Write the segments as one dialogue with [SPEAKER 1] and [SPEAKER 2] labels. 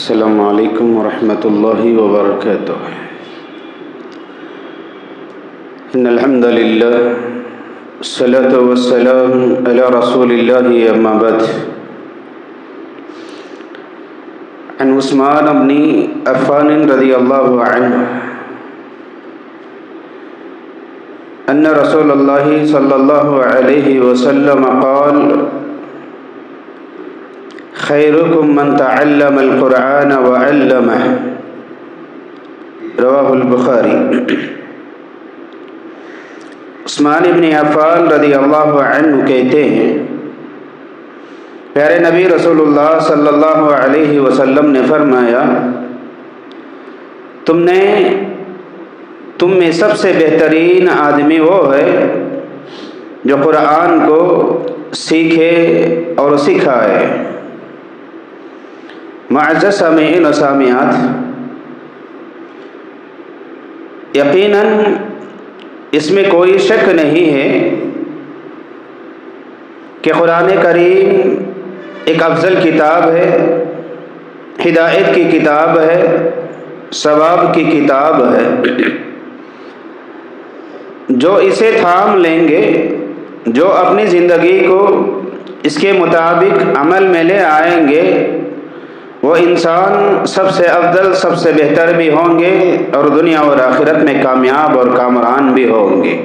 [SPEAKER 1] السلام علیکم ورحمۃ اللہ وبرکاتہ۔ ان الحمد للہ والصلاة والسلام علی رسول اللہ اما بعد۔ عن عثمان بن عفان رضی اللہ عنہ ان رسول اللہ صلی اللہ علیہ وسلم قال خیرکم من تعلم القرآن وعلمہ، رواہ البخاری۔ عثمان بن عفان رضی اللہ عنہ کہتے ہیں، پیارے نبی رسول اللہ صلی اللہ علیہ وسلم نے فرمایا، تم میں سب سے بہترین آدمی وہ ہے جو قرآن کو سیکھے اور سکھائے۔ معزز سامعین و سامعات، یقیناً اس میں کوئی شک نہیں ہے کہ قرآن کریم ایک افضل کتاب ہے، ہدایت کی کتاب ہے، ثواب کی کتاب ہے۔ جو اسے تھام لیں گے، جو اپنی زندگی کو اس کے مطابق عمل میں لے آئیں گے، وہ انسان سب سے افضل، سب سے بہتر بھی ہوں گے اور دنیا اور آخرت میں کامیاب اور کامران بھی ہوں گے۔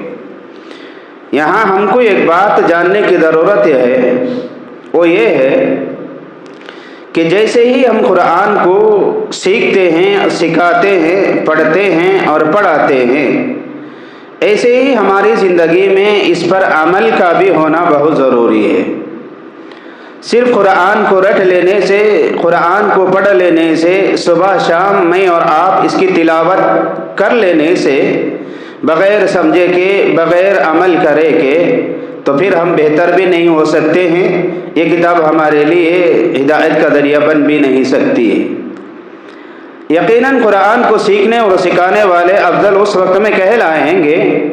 [SPEAKER 1] یہاں ہم کو ایک بات جاننے کی ضرورت ہے، وہ یہ ہے کہ جیسے ہی ہم قرآن کو سیکھتے ہیں، سکھاتے ہیں، پڑھتے ہیں اور پڑھاتے ہیں، ایسے ہی ہماری زندگی میں اس پر عمل کا بھی ہونا بہت ضروری ہے۔ صرف قرآن کو رٹ لینے سے، قرآن کو پڑھ لینے سے، صبح شام میں اور آپ اس کی تلاوت کر لینے سے، بغیر سمجھے کے، بغیر عمل کرے کے، تو پھر ہم بہتر بھی نہیں ہو سکتے ہیں۔ یہ کتاب ہمارے لیے ہدایت کا ذریعہ بن بھی نہیں سکتی ہے۔ یقیناً قرآن کو سیکھنے اور سکھانے والے افضل اس وقت میں کہلائیں گے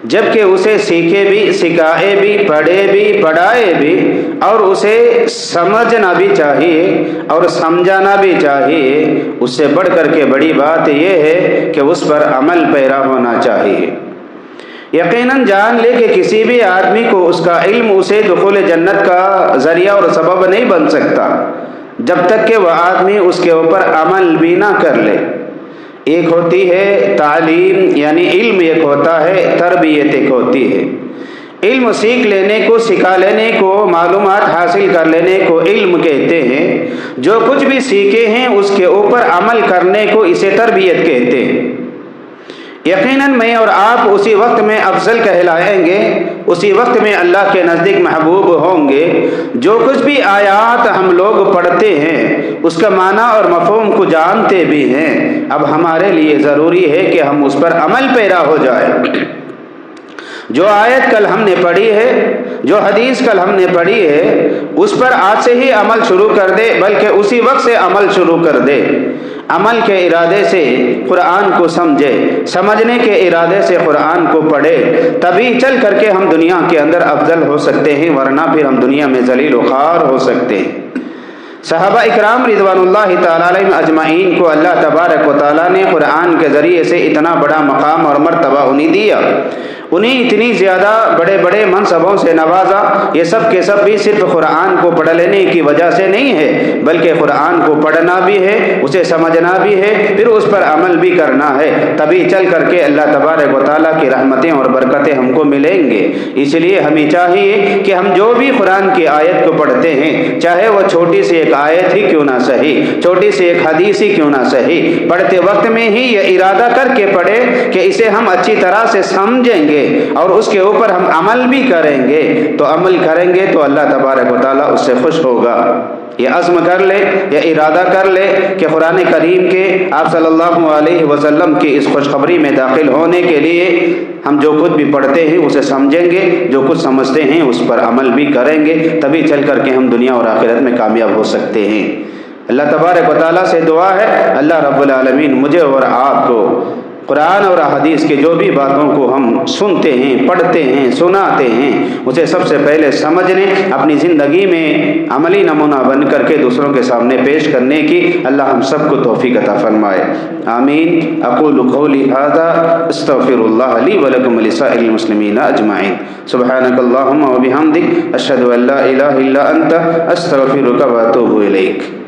[SPEAKER 1] جبکہ اسے سیکھے بھی، سکھائے بھی، پڑھے بھی، پڑھائے بھی، اور اسے سمجھنا بھی چاہیے اور سمجھانا بھی چاہیے۔ اس سے بڑھ کر کے بڑی بات یہ ہے کہ اس پر عمل پیرا ہونا چاہیے۔ یقیناً جان لے کہ کسی بھی آدمی کو اس کا علم اسے دخول جنت کا ذریعہ اور سبب نہیں بن سکتا جب تک کہ وہ آدمی اس کے اوپر عمل بھی نہ کر لے۔ ایک ہوتی ہے تعلیم یعنی علم، ایک ہوتا ہے تربیت، ایک ہوتی ہے علم۔ سیکھ لینے کو، سکھا لینے کو، معلومات حاصل کر لینے کو علم کہتے ہیں۔ جو کچھ بھی سیکھے ہیں اس کے اوپر عمل کرنے کو اسے تربیت کہتے ہیں۔ یقیناً میں اور آپ اسی وقت میں افضل کہلائیں گے، اسی وقت میں اللہ کے نزدیک محبوب ہوں گے۔ جو کچھ بھی آیات ہم لوگ پڑھتے ہیں اس کا معنی اور مفہوم کو جانتے بھی ہیں۔ اب ہمارے لیے ضروری ہے کہ ہم اس پر عمل پیرا ہو جائے۔ جو آیت کل ہم نے پڑھی ہے، جو حدیث کل ہم نے پڑھی ہے، اس پر آج سے ہی عمل شروع کر دے، بلکہ اسی وقت سے عمل شروع کر دے۔ عمل کے ارادے سے قرآن کو سمجھے، سمجھنے کے ارادے سے قرآن کو پڑھے، تبھی چل کر کے ہم دنیا کے اندر افضل ہو سکتے ہیں، ورنہ پھر ہم دنیا میں ذلیل و خوار ہو سکتے ہیں۔ صحابہ اکرام رضوان اللہ تعالیٰ علیہم اجمعین کو اللہ تبارک و تعالیٰ نے قرآن کے ذریعے سے اتنا بڑا مقام اور مرتبہ انہیں دیا، انہیں اتنی زیادہ بڑے بڑے منصبوں سے نوازا۔ یہ سب کے سب بھی صرف قرآن کو پڑھ لینے کی وجہ سے نہیں ہے، بلکہ قرآن کو پڑھنا بھی ہے، اسے سمجھنا بھی ہے، پھر اس پر عمل بھی کرنا ہے، تبھی چل کر کے اللہ تبارک و تعالیٰ کی رحمتیں اور برکتیں ہم کو ملیں گے۔ اس لیے ہمیں چاہیے کہ ہم جو بھی قرآن کی آیت کو پڑھتے ہیں، چاہے وہ چھوٹی سی ایک آیت ہی کیوں نہ صحیح، چھوٹی سی ایک حدیث ہی کیوں نہ صحیح، پڑھتے وقت میں ہی یہ ارادہ کر کے پڑھے کہ اسے ہم اچھی طرح سے سمجھیں گے اور اس کے اوپر ہم عمل بھی کریں گے۔ تو عمل کریں گے تو اللہ تبارک و تعالیٰ اس سے خوش ہوگا۔ یہ عزم کر لے، یہ ارادہ کر لے کہ قرآن کریم کے آپ صلی اللہ علیہ وسلم کی اس خوشخبری میں داخل ہونے کے لیے ہم جو کچھ بھی پڑھتے ہیں اسے سمجھیں گے، جو کچھ سمجھتے ہیں اس پر عمل بھی کریں گے، تبھی چل کر کے ہم دنیا اور آخرت میں کامیاب ہو سکتے ہیں۔ اللہ تبارک و تعالیٰ سے دعا ہے، اللہ رب العالمین مجھے اور آپ کو قرآن اور احادیث کے جو بھی باتوں کو ہم سنتے ہیں، پڑھتے ہیں، سناتے ہیں، اسے سب سے پہلے سمجھنے، اپنی زندگی میں عملی نمونہ بن کر کے دوسروں کے سامنے پیش کرنے کی اللہ ہم سب کو توفیق عطا فرمائے، آمین۔ اقول قولی ھذا استغفر اللہ لی ولکم ولسائر المسلمین اجمعین، سبحانک اللہم وبحمدک، اشہد ان لا الہ الا انت، استغفرک واتوب الیک۔